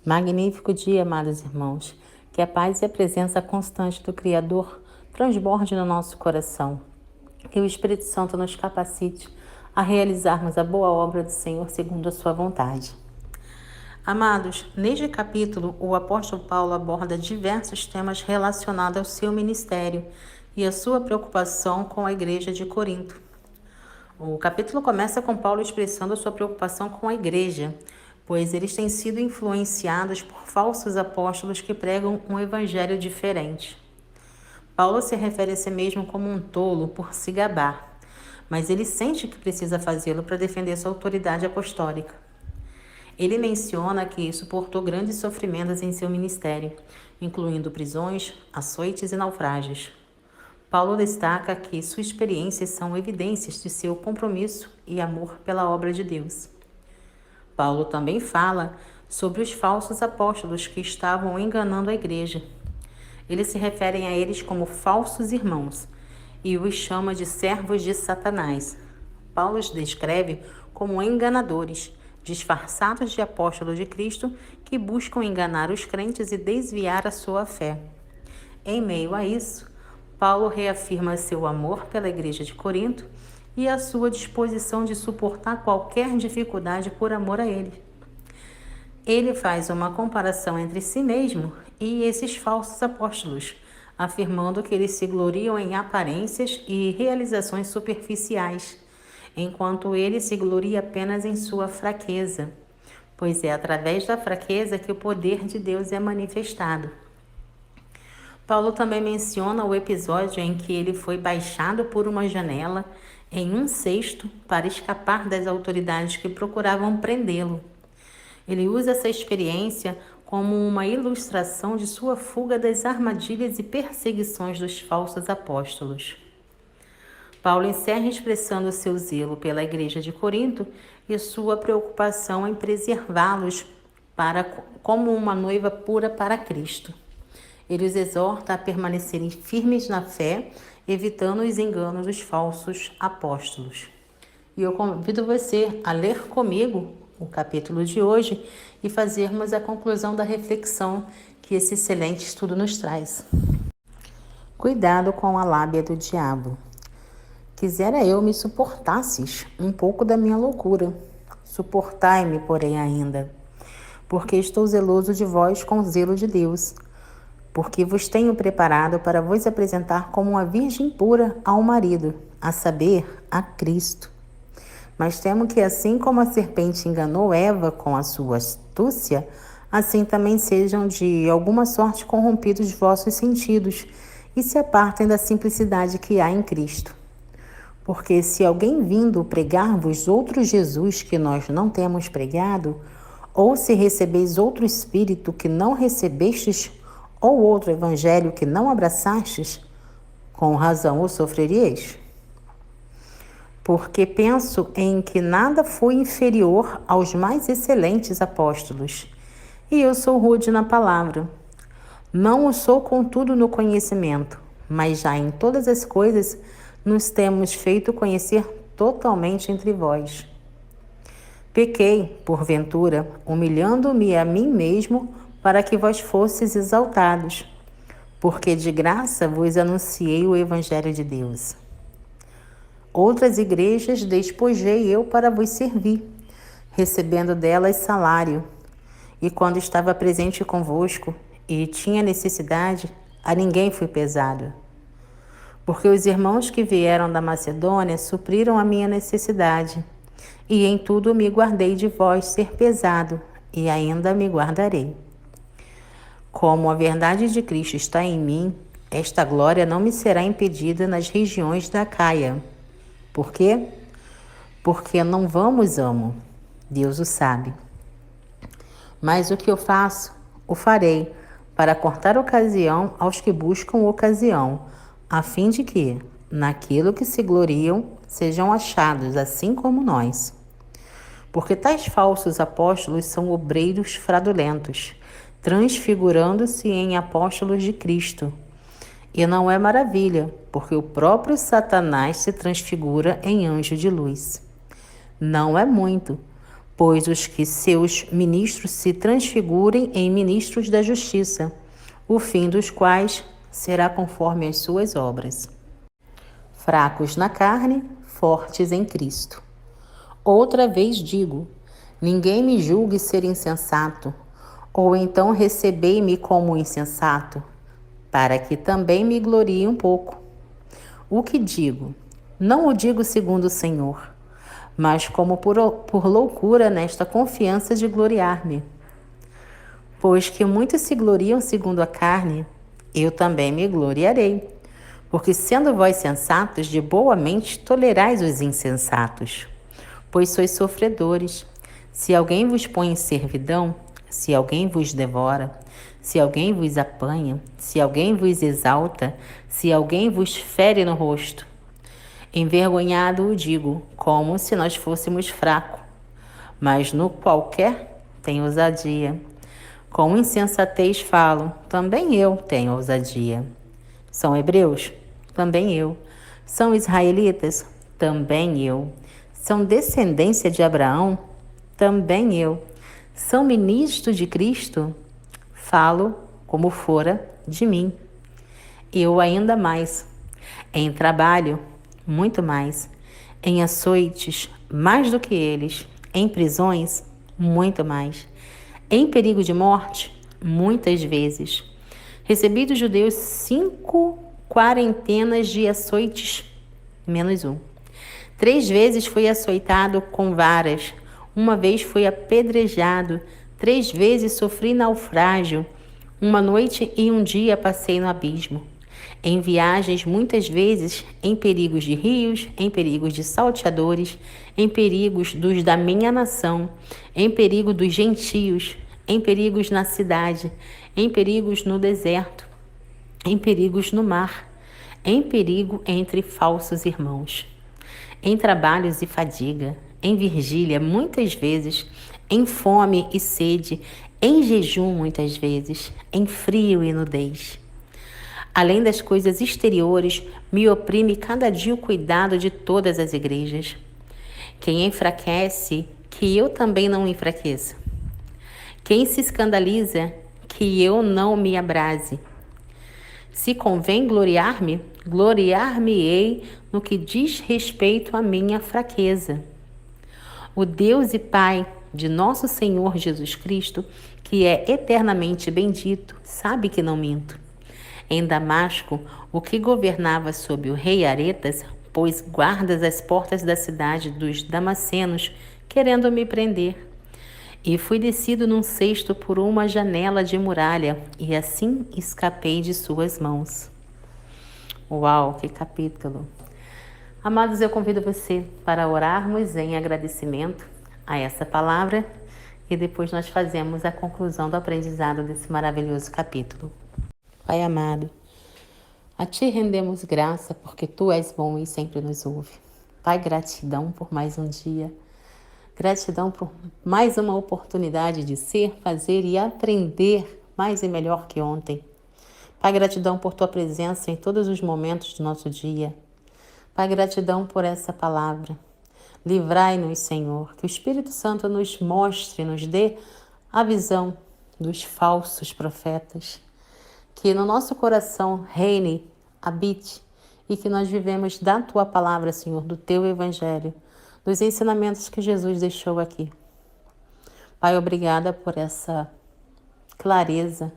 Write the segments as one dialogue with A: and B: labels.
A: Magnífico dia, amados irmãos. Que a paz e a presença constante do Criador transborde no nosso coração. Que o Espírito Santo nos capacite a realizarmos a boa obra do Senhor segundo a sua vontade. Amados, neste capítulo, o apóstolo Paulo aborda diversos temas relacionados ao seu ministério e a sua preocupação com a igreja de Corinto. O capítulo começa com Paulo expressando a sua preocupação com a igreja, pois eles têm sido influenciados por falsos apóstolos que pregam um evangelho diferente. Paulo se refere a si mesmo como um tolo por se gabar, mas ele sente que precisa fazê-lo para defender sua autoridade apostólica. Ele menciona que suportou grandes sofrimentos em seu ministério, incluindo prisões, açoites e naufrágios. Paulo destaca que suas experiências são evidências de seu compromisso e amor pela obra de Deus. Paulo também fala sobre os falsos apóstolos que estavam enganando a igreja. Eles se referem a eles como falsos irmãos e os chama de servos de Satanás. Paulo os descreve como enganadores, disfarçados de apóstolos de Cristo que buscam enganar os crentes e desviar a sua fé. Em meio a isso, Paulo reafirma seu amor pela igreja de Corinto e a sua disposição de suportar qualquer dificuldade por amor a ele. Ele faz uma comparação entre si mesmo e esses falsos apóstolos, afirmando que eles se gloriam em aparências e realizações superficiais, enquanto ele se gloria apenas em sua fraqueza, pois é através da fraqueza que o poder de Deus é manifestado. Paulo também menciona o episódio em que ele foi baixado por uma janela em um cesto para escapar das autoridades que procuravam prendê-lo. Ele usa essa experiência como uma ilustração de sua fuga das armadilhas e perseguições dos falsos apóstolos. Paulo encerra expressando seu zelo pela igreja de Corinto e sua preocupação em preservá-los como uma noiva pura para Cristo. Ele os exorta a permanecerem firmes na fé, evitando os enganos dos falsos apóstolos. E eu convido você a ler comigo o capítulo de hoje e fazermos a conclusão da reflexão que esse excelente estudo nos traz. Cuidado com a lábia do diabo. Quisera eu me suportasses um pouco da minha loucura. Suportai-me, porém, ainda, porque estou zeloso de vós com o zelo de Deus, porque vos tenho preparado para vos apresentar como uma virgem pura ao marido, a saber, a Cristo. Mas temo que assim como a serpente enganou Eva com a sua astúcia, assim também sejam de alguma sorte corrompidos vossos sentidos e se apartem da simplicidade que há em Cristo. Porque se alguém vindo pregar-vos outro Jesus que nós não temos pregado, ou se recebeis outro Espírito que não recebestes, ou outro evangelho que não abraçastes, com razão o sofreríeis? Porque penso em que nada fui inferior aos mais excelentes apóstolos, e eu sou rude na palavra. Não o sou, contudo, no conhecimento, mas já em todas as coisas nos temos feito conhecer totalmente entre vós. Pequei, porventura, humilhando-me a mim mesmo, para que vós fosseis exaltados, porque de graça vos anunciei o Evangelho de Deus. Outras igrejas despojei eu para vos servir, recebendo delas salário, e quando estava presente convosco e tinha necessidade, a ninguém fui pesado. Porque os irmãos que vieram da Macedônia supriram a minha necessidade, e em tudo me guardei de vós ser pesado, e ainda me guardarei. Como a verdade de Cristo está em mim, esta glória não me será impedida nas regiões da Acaia. Por quê? Porque não vos amo, Deus o sabe. Mas o que eu faço, o farei, para cortar ocasião aos que buscam ocasião, a fim de que, naquilo que se gloriam, sejam achados, assim como nós. Porque tais falsos apóstolos são obreiros fraudulentos, transfigurando-se em apóstolos de Cristo. E não é maravilha, porque o próprio Satanás se transfigura em anjo de luz. Não é muito, pois os que seus ministros se transfigurem em ministros da justiça, o fim dos quais será conforme as suas obras. Fracos na carne, fortes em Cristo. Outra vez digo, ninguém me julgue ser insensato, ou então recebei-me como insensato, para que também me glorie um pouco. O que digo, não o digo segundo o Senhor, mas como por loucura nesta confiança de gloriar-me. Pois que muitos se gloriam segundo a carne, eu também me gloriarei. Porque sendo vós sensatos, de boa mente tolerais os insensatos. Pois sois sofredores. Se alguém vos põe em servidão, se alguém vos devora, se alguém vos apanha, se alguém vos exalta, se alguém vos fere no rosto, envergonhado o digo, como se nós fôssemos fracos, mas no qualquer tem ousadia. Com insensatez falo, também eu tenho ousadia. São hebreus? Também eu. São israelitas? Também eu. São descendência de Abraão? Também eu. São ministros de Cristo? Falo como fora de mim. Eu ainda mais. Em trabalho, muito mais. Em açoites, mais do que eles. Em prisões, muito mais. Em perigo de morte, muitas vezes. Recebi dos judeus 5 quarentenas de açoites, menos um. 3 vezes fui açoitado com varas. 1 vez fui apedrejado. 3 vezes sofri naufrágio. 1 noite e 1 dia passei no abismo. Em viagens, muitas vezes, em perigos de rios, em perigos de salteadores, em perigos dos da minha nação, em perigo dos gentios, em perigos na cidade, em perigos no deserto, em perigos no mar, em perigo entre falsos irmãos, em trabalhos e fadiga, em vigília muitas vezes, em fome e sede, em jejum muitas vezes, em frio e nudez. Além das coisas exteriores, me oprime cada dia o cuidado de todas as igrejas. Quem enfraquece, que eu também não enfraqueça. Quem se escandaliza, que eu não me abrase. Se convém gloriar-me, gloriar-me-ei no que diz respeito à minha fraqueza. O Deus e Pai de nosso Senhor Jesus Cristo, que é eternamente bendito, sabe que não minto. Em Damasco, o que governava sob o rei Aretas, pôs guardas às portas da cidade dos Damascenos, querendo me prender. E fui descido num cesto por uma janela de muralha, e assim escapei de suas mãos. Uau, que capítulo! Amados, eu convido você para orarmos em agradecimento a essa palavra e depois nós fazemos a conclusão do aprendizado desse maravilhoso capítulo. Pai amado, a Ti rendemos graça porque Tu és bom e sempre nos ouve. Pai, gratidão por mais um dia. Gratidão por mais uma oportunidade de ser, fazer e aprender mais e melhor que ontem. Pai, gratidão por Tua presença em todos os momentos do nosso dia. Pai, gratidão por essa palavra. Livrai-nos, Senhor, que o Espírito Santo nos mostre, nos dê a visão dos falsos profetas. Que no nosso coração reine, habite e que nós vivemos da Tua palavra, Senhor, do Teu Evangelho, dos ensinamentos que Jesus deixou aqui. Pai, obrigada por essa clareza,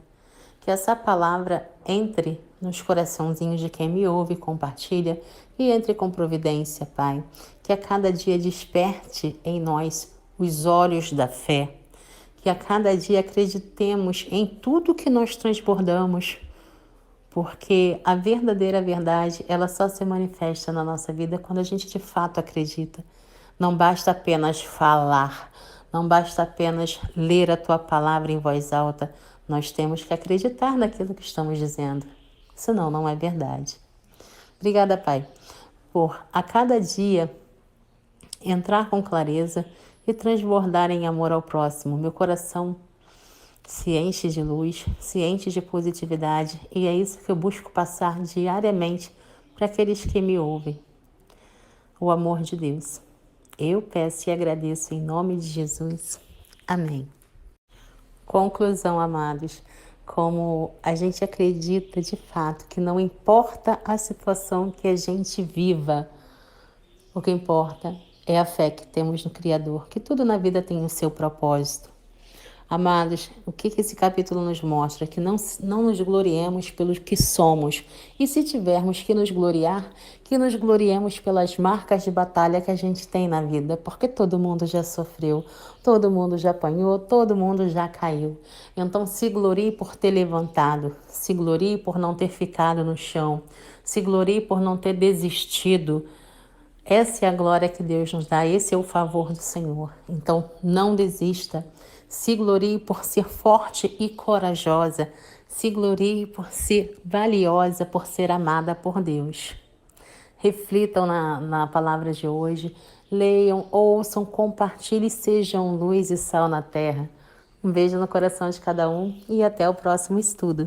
A: que essa palavra entre nos coraçãozinhos de quem me ouve, compartilha e entre com providência, Pai. Que a cada dia desperte em nós os olhos da fé. Que a cada dia acreditemos em tudo que nós transbordamos, porque a verdadeira verdade, ela só se manifesta na nossa vida quando a gente de fato acredita. Não basta apenas falar, não basta apenas ler a Tua palavra em voz alta, nós temos que acreditar naquilo que estamos dizendo, senão não é verdade. Obrigada, Pai, por a cada dia entrar com clareza e transbordar em amor ao próximo. Meu coração se enche de luz, se enche de positividade e é isso que eu busco passar diariamente para aqueles que me ouvem. O amor de Deus. Eu peço e agradeço em nome de Jesus. Amém. Conclusão, amados, como a gente acredita de fato que não importa a situação que a gente viva, o que importa é a fé que temos no Criador, que tudo na vida tem o seu propósito. Amados, o que esse capítulo nos mostra? Que não nos gloriemos pelo que somos. E se tivermos que nos gloriar, que nos gloriemos pelas marcas de batalha que a gente tem na vida. Porque todo mundo já sofreu, todo mundo já apanhou, todo mundo já caiu. Então se glorie por ter levantado, se glorie por não ter ficado no chão, se glorie por não ter desistido. Essa é a glória que Deus nos dá, esse é o favor do Senhor. Então, não desista. Se glorie por ser forte e corajosa. Se glorie por ser valiosa, por ser amada por Deus. Reflitam na palavra de hoje. Leiam, ouçam, compartilhem, sejam luz e sal na terra. Um beijo no coração de cada um e até o próximo estudo.